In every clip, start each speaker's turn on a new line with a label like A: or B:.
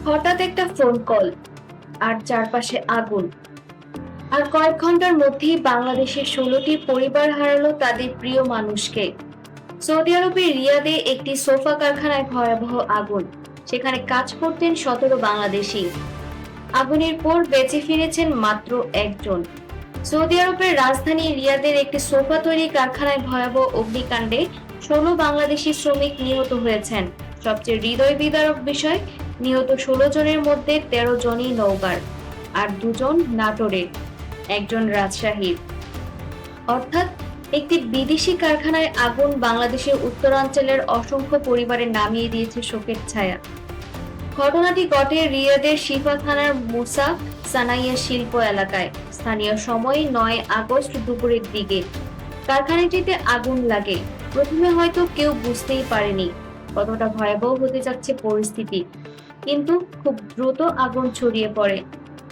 A: হঠাৎ একটা phone call আর চারপাশে আগুন। আর কয়েক ঘন্টার মধ্যেই বাংলাদেশের 16টি পরিবার হারালো তাদের প্রিয় মানুষকে। সৌদি আরবের রিয়াদে একটি সোফা কারখানায় ভয়াবহ আগুন। সেখানে কাজ করতেন 17 বাংলাদেশি। আগুনের পর বেঁচে ফিরেছেন মাত্র একজন। সৌদি আরবের রাজধানী রিয়াদের একটি সোফা তৈরি কারখানায় ভয়াবহ অগ্নিকাণ্ডে 16 বাংলাদেশি শ্রমিক নিহত হয়েছেন। সবচেয়ে হৃদয় বিদারক বিষয়, নিহত 16 জনের মধ্যে 13 জনই নওগাঁর, আর 2 জন নাটোরের, একজন রাজশাহীর। অর্থাৎ একটি বিদেশি কারখানায় আগুন বাংলাদেশের উত্তরাঞ্চলের অসংখ্য পরিবারে নামিয়ে দিয়েছে শোকের ছায়া। ঘটনাটি ঘটে রিয়াদের শিফা থানার মুসা সানাইয়া শিল্প এলাকায়। স্থানীয় সময় 9 আগস্ট দুপুরের দিকে কারখানাটিতে আগুন লাগে। প্রথমে হয়তো কেউ বুঝতেই পারেনি কতটা ভয়াবহ হতে যাচ্ছে পরিস্থিতি, কিন্তু খুব দ্রুত আগুন ছড়িয়ে পড়ে।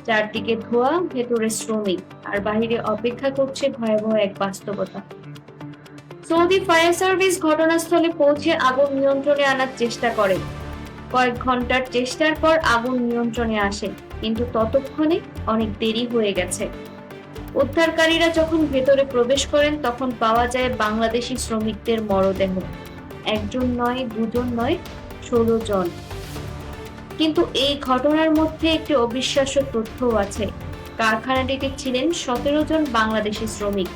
A: চারদিকে ধোঁয়া, ভেতরে শ্রমিক, আর বাহিরে অপেক্ষা করছে ভয়াবহ এক বাস্তবতা। সৌদি ফায়ার সার্ভিস ঘটনাস্থলে পৌঁছে আগুন নিয়ন্ত্রণে আনার চেষ্টা করে। কয়েক ঘন্টার চেষ্টার পর আগুন নিয়ন্ত্রণে আসে, কিন্তু ততক্ষণে অনেক দেরি হয়ে গেছে। উদ্ধারকারীরা যখন ভেতরে প্রবেশ করেন তখন পাওয়া যায় বাংলাদেশি শ্রমিকদের মরদেহ। একজন নয়, দুজন নয়, 16 জন। কিন্তু এই ঘটনার মধ্যে একটি অবিশ্বাস্য তথ্যও আছে। কারখানাটিতে ছিলেন 17 জন বাংলাদেশি শ্রমিক।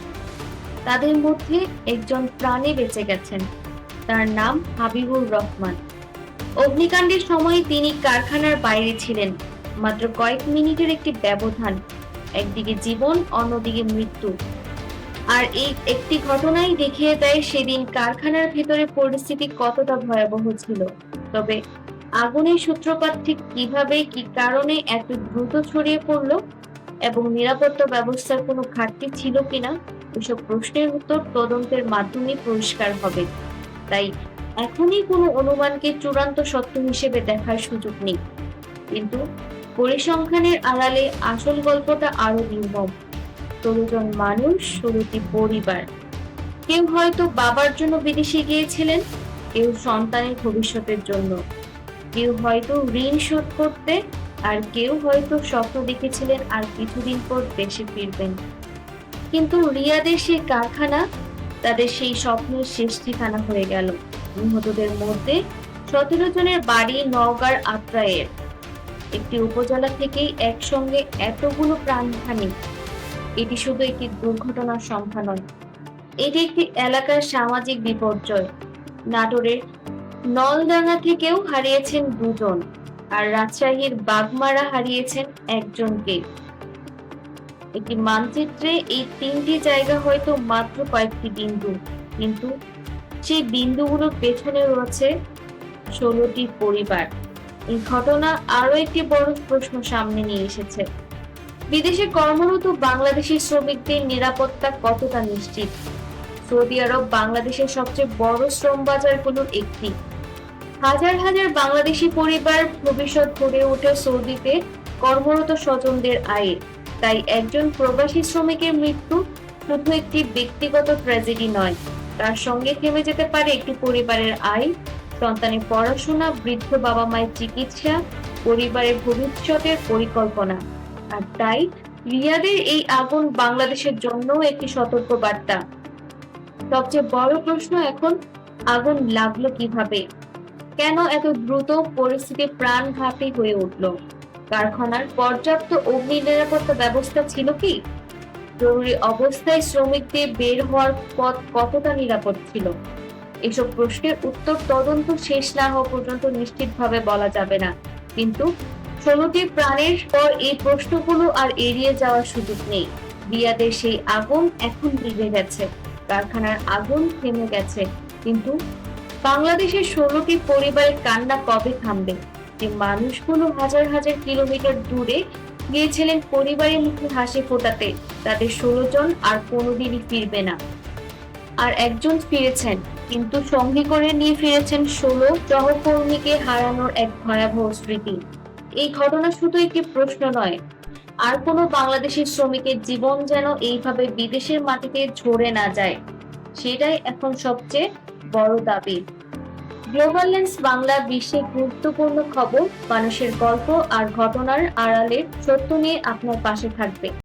A: তাদের মধ্যে একজন প্রাণে বেঁচে গেছেন। তার নাম হাবিবুর রহমান। অগ্নিকাণ্ডের সময় তিনি কারখানার বাইরে ছিলেন। মাত্র কয়েক মিনিটের একটি ব্যবধান, একদিকে জীবন, অন্যদিকে মৃত্যু। আর এই একটি ঘটনাই দেখিয়ে দেয় সেদিন কারখানার ভেতরে পরিস্থিতি কতটা ভয়াবহ ছিল। তবে আগুনের সূত্রপাত ঠিক কিভাবে, কি কারণে এত দ্রুত ছড়িয়ে পড়লো এবং নিরাপত্তা ব্যবস্থার কোনো ঘাটতি ছিল কিনা, এসব প্রশ্নের উত্তর তদন্তের মাধ্যমে পরিষ্কার হবে। তাই এখনই কোনো অনুমানকে চূড়ান্ত সত্য হিসেবে দেখার সুযোগ নেই। কিন্তু পরিসংখ্যানের আড়ালে আসল গল্পটা আরো নির্মম। 16 জন মানুষ, 16টি পরিবার। কেউ হয়তো বাবার জন্য বিদেশে গিয়েছিলেন, কেউ সন্তানের ভবিষ্যতের জন্য, কেউ হয়তো ঋণ শোধ করতে, আর কেউ হয়তো স্বপ্ন দেখেছিলেন আর কিছুদিন পর দেশে ফিরবেন। কিন্তু রিয়াদের সেই কারখানা তাদের সেই স্বপ্নের শেষ ঠিকানা হয়ে গেল। নিহতদের মধ্যে 17 জনের বাড়ি নওগাঁর আত্রাইয়ের। একটি উপজেলা থেকেই একসঙ্গে এতগুলো প্রাণহানি। এটি শুধু একটি দুর্ঘটনার সংখ্যা নয়, এটি একটি এলাকার সামাজিক বিপর্যয়। নাটোরের নলডাঙ্গা থেকেও হারিয়েছেন 2 জন, আর রাজশাহীর বাগমারা হারিয়েছেন একজনকে। একটি মানচিত্রে এই 3টি জায়গা হয়তো মাত্র কয়েকটি বিন্দু, কিন্তু সেই বিন্দুগুলোর পেছনে রয়েছে 16টি পরিবার। এই ঘটনা আরো একটি বড় প্রশ্ন সামনে নিয়ে এসেছে। বিদেশে কর্মরত বাংলাদেশি শ্রমিকদের নিরাপত্তা কতটা নিশ্চিত? সৌদি আরব বাংলাদেশের সবচেয়ে বড় শ্রম বাজারগুলোর একটি। হাজার হাজার বাংলাদেশি পরিবার ভবিষ্যৎ গড়ে ওঠে সৌদিতে কর্মরত স্বজনদের আয়ে। তাই একজন প্রবাসী শ্রমিকের মৃত্যু শুধু একটি ব্যক্তিগত ট্র্যাজেডি নয়, তার সঙ্গে থেমে যেতে পারে একটি পরিবারের আয়, সন্তানের পড়াশোনা, বৃদ্ধ বাবা মায়ের চিকিৎসা, পরিবারের ভবিষ্যতের পরিকল্পনা। আর তাই রিয়াদের এই আগুন বাংলাদেশের জন্যও একটি সতর্ক বার্তা। সবচেয়ে বড় প্রশ্ন এখন, আগুন লাগলো কিভাবে? কেন এত দ্রুত পরিস্থিতি প্রাণঘাতী হয়ে উঠল? কারখানার পর্যাপ্ত অগ্নি নিরাপত্তা ব্যবস্থা ছিল কি? জরুরি অবস্থায় শ্রমিকদের বের হওয়ার পথ কতটা নিরাপদ ছিল? এসব প্রশ্নের উত্তর তদন্ত শেষ না হওয়া পর্যন্ত নিশ্চিতভাবে বলা যাবে না। কিন্তু 16টি প্রাণের পর এই প্রশ্নগুলো আর এড়িয়ে যাওয়ার সুযোগ নেই। রিয়াদের সেই আগুন এখন নিভে গেছে, কারখানার আগুন থেমে গেছে, কিন্তু বাংলাদেশের 16টি পরিবারের কান্না কবে থামবে? যে মানুষগুলো হাজার হাজার কিলোমিটার দূরে গিয়েছিলেন পরিবারের মুখে হাসি ফোটাতে, তাদের 16 জন আর কোনোদিনই ফিরবে না। আর একজন ফিরেছেন, কিন্তু সঙ্গী করে নিয়ে ফিরেছেন 16 সহকর্মীকে হারানোর এক ভয়াবহ স্মৃতি। এই ঘটনা শুধু একটি প্রশ্ন নয়, আর কোনো বাংলাদেশি শ্রমিকের জীবন যেন এইভাবে বিদেশের মাটিতে ঝরে না যায়, সেটাই এখন সবচেয়ে বড় দাবি। গ্লোবাল লেন্স বাংলা বিশ্বের গুরুত্বপূর্ণ খবর, মানুষের গল্প আর ঘটনার আড়ালের সত্য নিয়ে আপনার পাশে থাকবে।